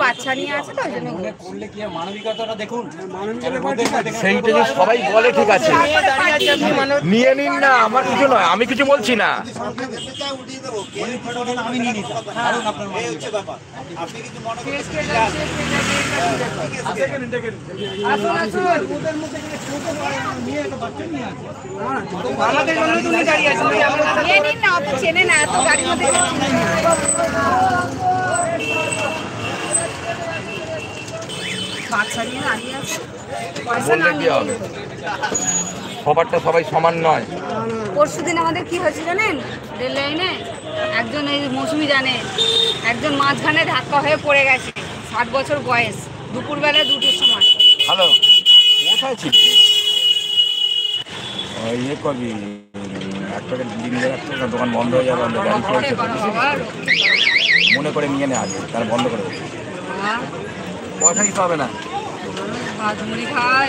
বাচ্চা নিয়ে আছে তো মানবিকতাটা দেখুন, সেইটা যে সবাই বলে ঠিক আছে, নিয়ে নিন না, আমার কিছু নয়, আমি কিছু বলছি না। আমি নিয়ে নিতাম, কারণ আপনার আমাদের জন্য তুমি দাঁড়িয়ে আছো, নিয়ে নিন না, অত চেনে না, এত গাড়ির মধ্যে বাচ্চা নিয়ে দাঁড়িয়ে আছে, পয়সা না নিয়ে হবে। সবারটা সবাই সমান নয়। পরশুদিন আমাদের কি হয়েছে জানেন, রেল লাইনে একজন, এই মৌসুমি জানে, একজন মাঝখানে ধাক্কা হয়ে পড়ে গেছে, 60 বছর বয়স, দুপুরবেলা 2টোর সময়। হ্যালো, কোথায় ছিল? ইয়ে করবি, একটা দোকান বন্ধ হয়ে যাবে, মনে করে নিয়ে নে আগে, তাহলে বন্ধ করে দেবে, পয়সা দিতে হবে না। ভাজমুড়ি খাওয়া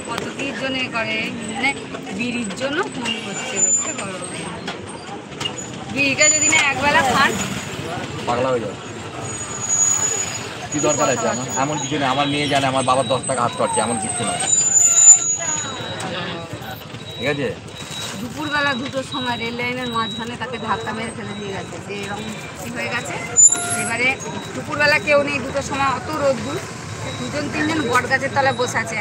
কত কির জন্য করে, মানে বিড়ির জন্য ফোন করছে, বিড়িটা যদি না একবেলা খান পাগলা হয়ে যাবে। কি দরকার আছে আমার? এমন কিছু নেই, আমার মেয়ে জানে আমার বাবার 10 টাকা হাত করছে, এমন কিছু নয়, ঠিক আছে? দুপুরবেলা 2টোর সময় রেল লাইনের মাঝখানে তাকে ধাক্কা মেরে ফেলে দিয়ে গেছে, যে এরকম হয়ে গেছে। এবারে দুপুরবেলা কেউ নেই, 2টোর সময় অত রোদ্দুর, 2-3জন বট গাছের তলায় বসে আছে,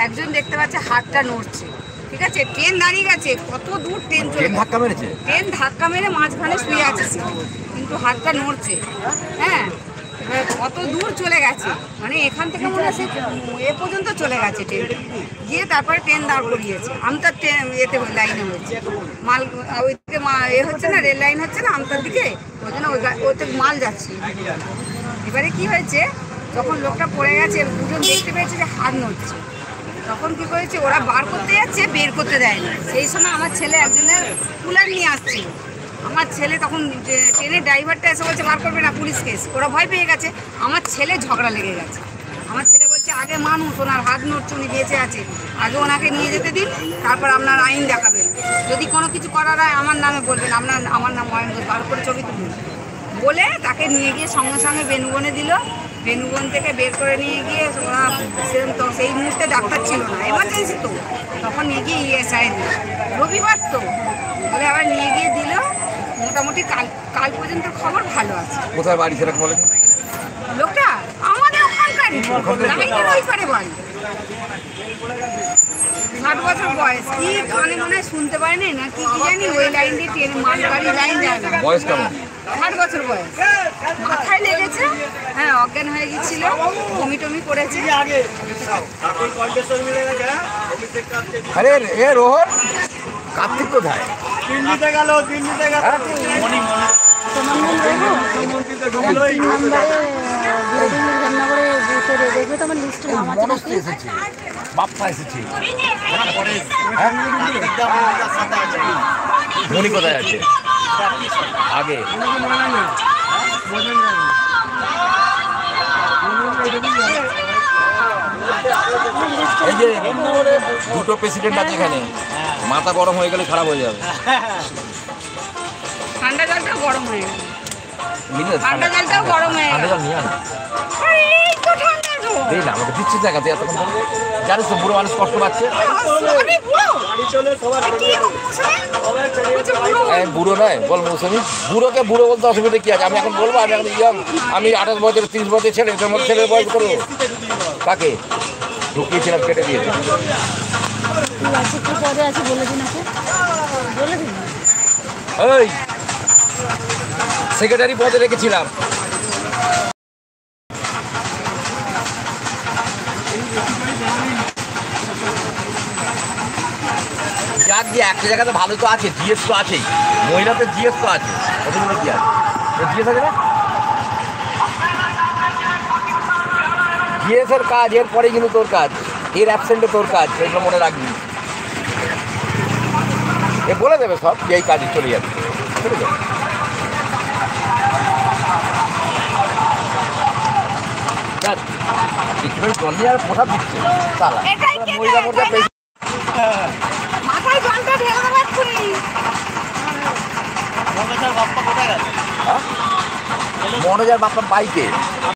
একজন দেখতে পাচ্ছে হাতটা নড়ছে, ঠিক আছে? ট্রেন দাঁড়িয়ে গেছে, কত দূর ট্রেন ধাক্কা মেরেছে, ট্রেন ধাক্কা মেরে মাঝখানে শুয়ে আছে, কিন্তু হাতটা নড়ছে, হ্যাঁ, কত দূর চলে গেছে, মানে এখান থেকে মনে হয় এ পর্যন্ত চলে গেছে ট্রেন, গিয়ে তারপরে ট্রেন দাঁড় করিয়েছে। আমতার ট্রেন এতে লাইনে হয়েছে, মাল ওই দিকে এ হচ্ছে না, রেল লাইন হচ্ছে না আমতার দিকে, ওই জন্য ওতে মাল যাচ্ছে। এবারে কি হয়েছে, যখন লোকটা পড়ে গেছে, 2জন দেখতে পেয়েছে যে হাত নড়ছে, তখন কি করেছে, ওরা বার করতে যাচ্ছে, বের করতে দেয় না। সেই সময় আমার ছেলে একজনের কুলার নিয়ে আসছিল, আমার ছেলে তখন ট্রেনের ড্রাইভারটা এসে বলছে বার করবে না, পুলিশ কেস। ওরা ভয় পেয়ে গেছে, আমার ছেলে ঝগড়া লেগে গেছে। আমার ছেলে বলছে আগে মানুষ, ওনার হাত নড়ছে, উনি বেঁচে আছে, আগে ওনাকে নিয়ে যেতে দিন, তারপর আপনার আইন দেখাবেন, যদি কোনো কিছু করার হয় আমার নামে বলবেন, আমার নাম মহেন্দ্র, বার করে ছবি তুলুন বলে তাকে নিয়ে গিয়ে সঙ্গে সঙ্গে বেনুবনে দিল। বেনুবন থেকে বের করে নিয়ে গিয়ে ওরা তো সেই মুহূর্তে ডাক্তার ছিল না, এমার্জেন্সি তো, তখন নিয়ে গিয়ে ইএসআই দিল, রবিবার তো বলে আবার নিয়ে গিয়ে দিল। মোটামুটি কাল পর্যন্ত খবর ভালো আছে। কোথায় বাড়ি সেটা বলে লোকটা আমাদের ওখানকারই, লাইনের ওই পারে বাড়ি, 60 বছর বয়স, কি কানে মনে হয় শুনতে পারেনি না কি জানি, ওই লাইন দিয়ে ট্রেন মালগাড়ি লাইন যায় না। বয়স কেমন? 60 বছর বয়স, মাথায় লেগেছে, হ্যাঁ, অজ্ঞান হয়ে গেছিল, বমি টমি করেছে। আরে এ রোহন, কার্তিক কোথায়? দিল্লিতে গেল, দিল্লিতে গেল। বাপ্পা এসেছে, মনি কোথায় আছে? আগে এই যে 2টো প্রেসিডেন্ট আছে এখানে, মাথা গরম হয়ে গেলে খারাপ হয়ে যাবে। ঠান্ডা জলটা গরম হয়ে গেল, বুঝলে? ঠান্ডা জলটাও গরম হয়ে ঠান্ডা গেল। জল নিয়ে আনো, এই তো ঠান্ডা জল, এই না আমাকে দিচ্ছি দেখাতে, এতক্ষণ ধরে জানিস তো বুড়ো মানুষ কষ্ট পাচ্ছে। আমি বুড়ো, কি এরকম বুড়ো নয় বল মৌসুমি, বুড়োকে বুড়ো বলতে অসুবিধা কি আছে? আমি এখন বলবো আমি এখন ইয়াং, আমি 28 বছর 30 বছর ছেলে, এদের মধ্যে ছেলের বয়স করবো কাকে? ঢুকিয়েছিলাম, কেটে দিয়েছে। ওই সেক্রেটারি পদে রেখেছিলাম। যাক দিয়ে একটা জায়গাতে ভালো তো আছে, জিএস তো আছেই, মহিলাদের জিএস তো আছে, কতগুলো কি আছে? জিএস আছে না, জিএস এর কাজ এর পরে কিন্তু তোর কাজ, এর অ্যাবসেন্টে তোর কাজ, সেগুলো মনে রাখবি। এ বলে দেবে সব যে এই কাজে চলে যাবে, চলে যাবে। জন্মে আর প্রসাদ দিচ্ছে তালা, মহিলা মোর্চা মাথায় জলটা ঢেলে দেবো এক্ষুনি। মনোজার বাপ্পা কোথায় গেল? হ্যাঁ মনোজার বাপ্পা বাইকে